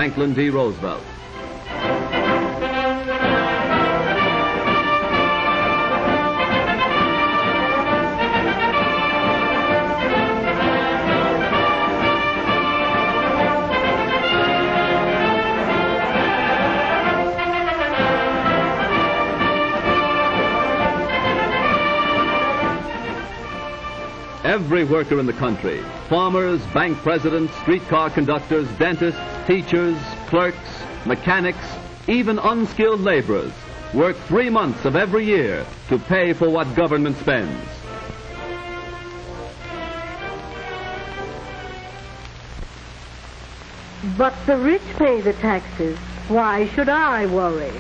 Franklin D. Roosevelt. Every worker in the country, farmers, bank presidents, streetcar conductors, dentists, teachers, clerks, mechanics, even unskilled laborers, work 3 months of every year to pay for what government spends. But the rich pay the taxes. Why should I worry?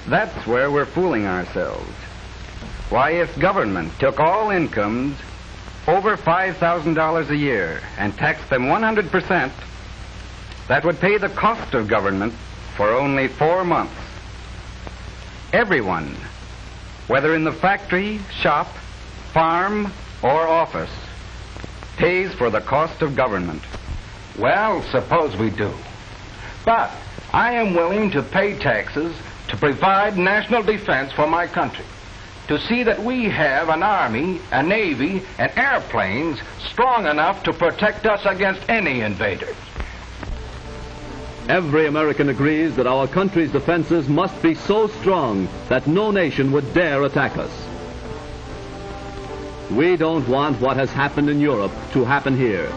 That's where we're fooling ourselves. Why, if government took all incomes over $5,000 a year and taxed them 100%, that would pay the cost of government for only 4 months. Everyone, whether in the factory, shop, farm, or office, pays for the cost of government. Well, suppose we do. But I am willing to pay taxes to provide national defense for my country, to see that we have an army, a navy, and airplanes strong enough to protect us against any invaders. Every American agrees that our country's defenses must be so strong that no nation would dare attack us. We don't want what has happened in Europe to happen here.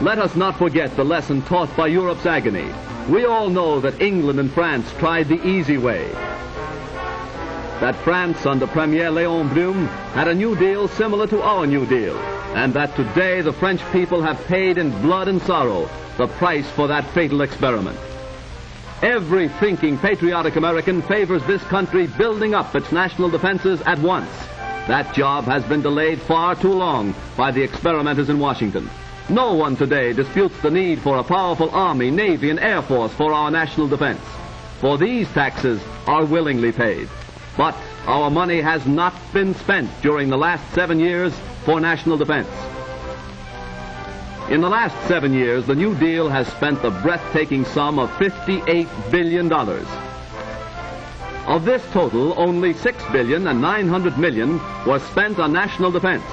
Let us not forget the lesson taught by Europe's agony. We all know that England and France tried the easy way. That France under Premier Léon Blum had a New Deal similar to our New Deal, and that today the French people have paid in blood and sorrow the price for that fatal experiment. Every thinking, patriotic American favors this country building up its national defenses at once. That job has been delayed far too long by the experimenters in Washington. No one today disputes the need for a powerful Army, Navy, and Air Force for our national defense, for these taxes are willingly paid. But our money has not been spent during the last 7 years for national defense. In the last 7 years, the New Deal has spent the breathtaking sum of $58 billion. Of this total, only $6 billion and $900 million was spent on national defense.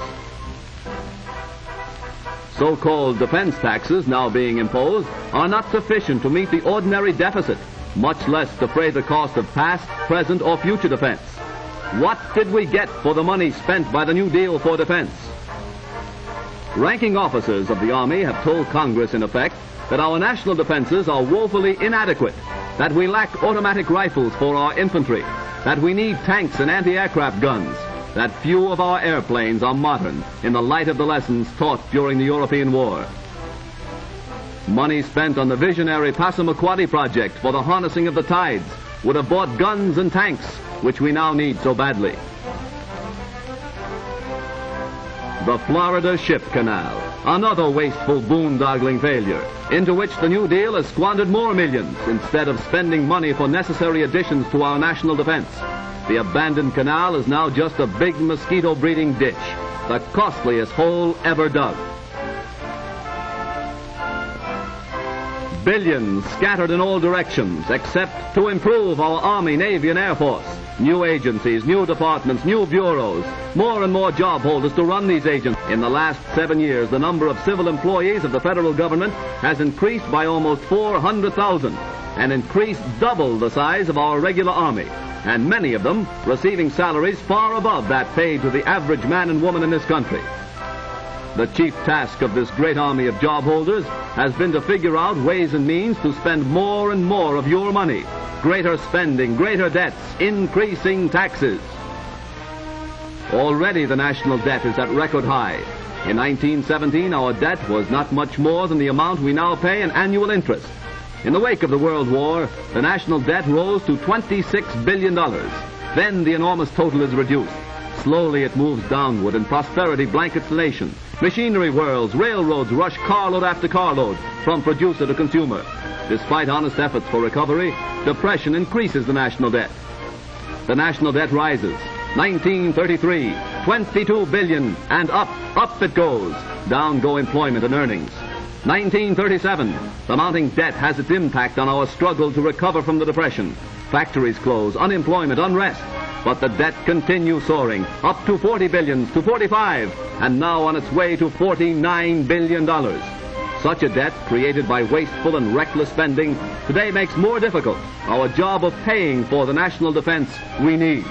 So-called defense taxes now being imposed are not sufficient to meet the ordinary deficit, much less defray the cost of past, present, or future defense. What did we get for the money spent by the New Deal for defense? Ranking officers of the Army have told Congress, in effect, that our national defenses are woefully inadequate, that we lack automatic rifles for our infantry, that we need tanks and anti-aircraft guns, that few of our airplanes are modern in the light of the lessons taught during the European War. Money spent on the visionary Passamaquoddy project for the harnessing of the tides would have bought guns and tanks, which we now need so badly. The Florida Ship Canal, another wasteful boondoggling failure, into which the New Deal has squandered more millions instead of spending money for necessary additions to our national defense. The abandoned canal is now just a big mosquito-breeding ditch, the costliest hole ever dug. Billions scattered in all directions except to improve our Army, Navy, and Air Force. New agencies, new departments, new bureaus, more and more job holders to run these agents. In the last 7 years, the number of civil employees of the federal government has increased by almost 400,000 and increased double the size of our regular Army, and many of them receiving salaries far above that paid to the average man and woman in this country. The chief task of this great army of job holders has been to figure out ways and means to spend more and more of your money. Greater spending, greater debts, increasing taxes. Already the national debt is at record high. In 1917, our debt was not much more than the amount we now pay in annual interest. In the wake of the World War, the national debt rose to $26 billion. Then the enormous total is reduced. Slowly it moves downward and prosperity blankets the nation. Machinery whirls, railroads rush carload after carload from producer to consumer. Despite honest efforts for recovery, depression increases the national debt. The national debt rises. 1933, $22 billion, and up it goes. Down go employment and earnings. 1937. The mounting debt has its impact on our struggle to recover from the Depression. Factories close, unemployment, unrest. But the debt continues soaring, up to $40 billion, to $45, and now on its way to $49 billion. Such a debt, created by wasteful and reckless spending, today makes more difficult our job of paying for the national defense we need.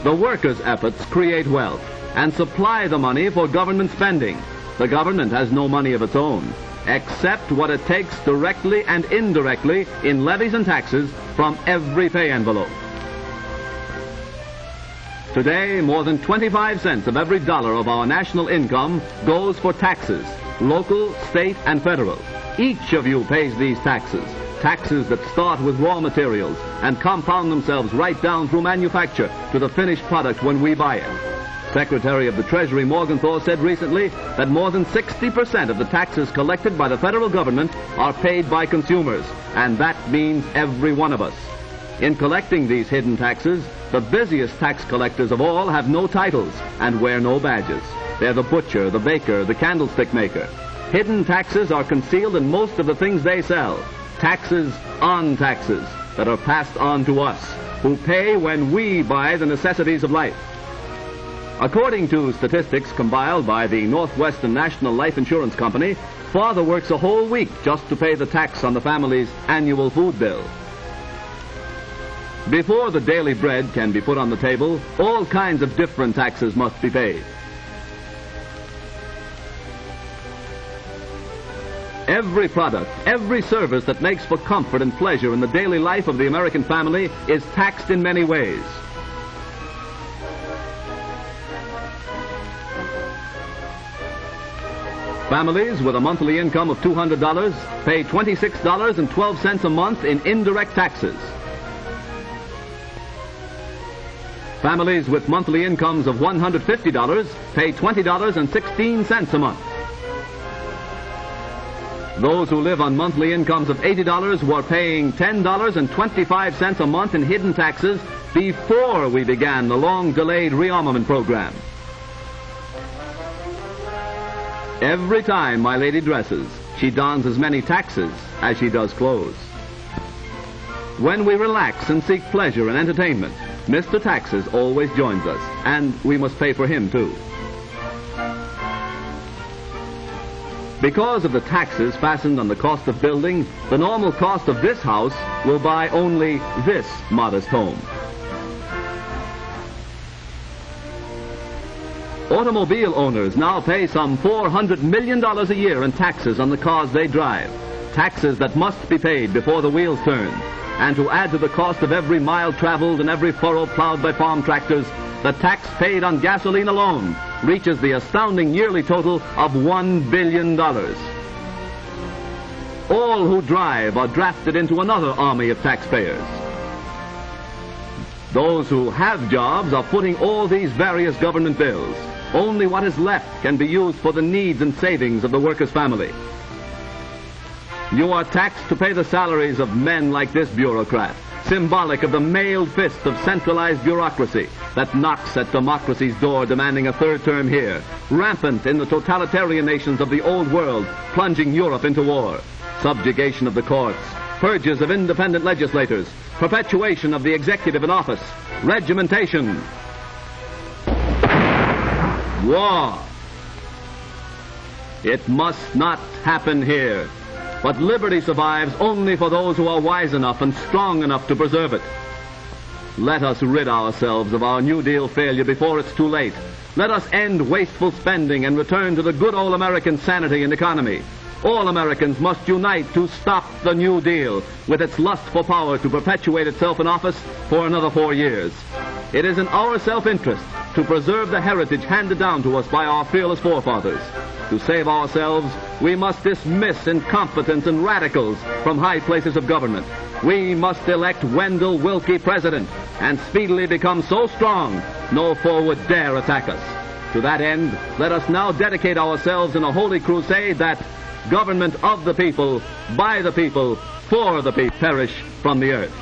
The workers' efforts create wealth and supply the money for government spending. The government has no money of its own, except what it takes directly and indirectly in levies and taxes from every pay envelope. Today, more than 25 cents of every dollar of our national income goes for taxes, local, state, and federal. Each of you pays these taxes, taxes that start with raw materials and compound themselves right down through manufacture to the finished product when we buy it. Secretary of the Treasury Morgenthau said recently that more than 60% of the taxes collected by the federal government are paid by consumers, and that means every one of us. In collecting these hidden taxes, the busiest tax collectors of all have no titles and wear no badges. They're the butcher, the baker, the candlestick maker. Hidden taxes are concealed in most of the things they sell. Taxes on taxes that are passed on to us, who pay when we buy the necessities of life. According to statistics compiled by the Northwestern National Life Insurance Company, father works a whole week just to pay the tax on the family's annual food bill. Before the daily bread can be put on the table, all kinds of different taxes must be paid. Every product, every service that makes for comfort and pleasure in the daily life of the American family is taxed in many ways. Families with a monthly income of $200 pay $26.12 a month in indirect taxes. Families with monthly incomes of $150 pay $20.16 a month. Those who live on monthly incomes of $80 were paying $10.25 a month in hidden taxes before we began the long-delayed rearmament program. Every time my lady dresses, she dons as many taxes as she does clothes. When we relax and seek pleasure and entertainment, Mr. Taxes always joins us, and we must pay for him too. Because of the taxes fastened on the cost of building, the normal cost of this house will buy only this modest home. Automobile owners now pay some $400 million a year in taxes on the cars they drive, taxes that must be paid before the wheels turn. And to add to the cost of every mile traveled and every furrow plowed by farm tractors, the tax paid on gasoline alone reaches the astounding yearly total of $1 billion. All who drive are drafted into another army of taxpayers. Those who have jobs are footing all these various government bills. Only what is left can be used for the needs and savings of the worker's family. You are taxed to pay the salaries of men like this bureaucrat, symbolic of the mailed fist of centralized bureaucracy that knocks at democracy's door demanding a third term here, rampant in the totalitarian nations of the old world, plunging Europe into war, subjugation of the courts, purges of independent legislators, perpetuation of the executive in office, regimentation, war. It must not happen here. But liberty survives only for those who are wise enough and strong enough to preserve it. Let us rid ourselves of our New Deal failure before it's too late. Let us end wasteful spending and return to the good old American sanity and economy. All Americans must unite to stop the New Deal with its lust for power to perpetuate itself in office for another 4 years. It is in our self-interest to preserve the heritage handed down to us by our fearless forefathers. To save ourselves, we must dismiss incompetents and radicals from high places of government. We must elect Wendell Willkie president and speedily become so strong no foe would dare attack us. To that end, let us now dedicate ourselves in a holy crusade that government of the people, by the people, for the people, perish from the earth.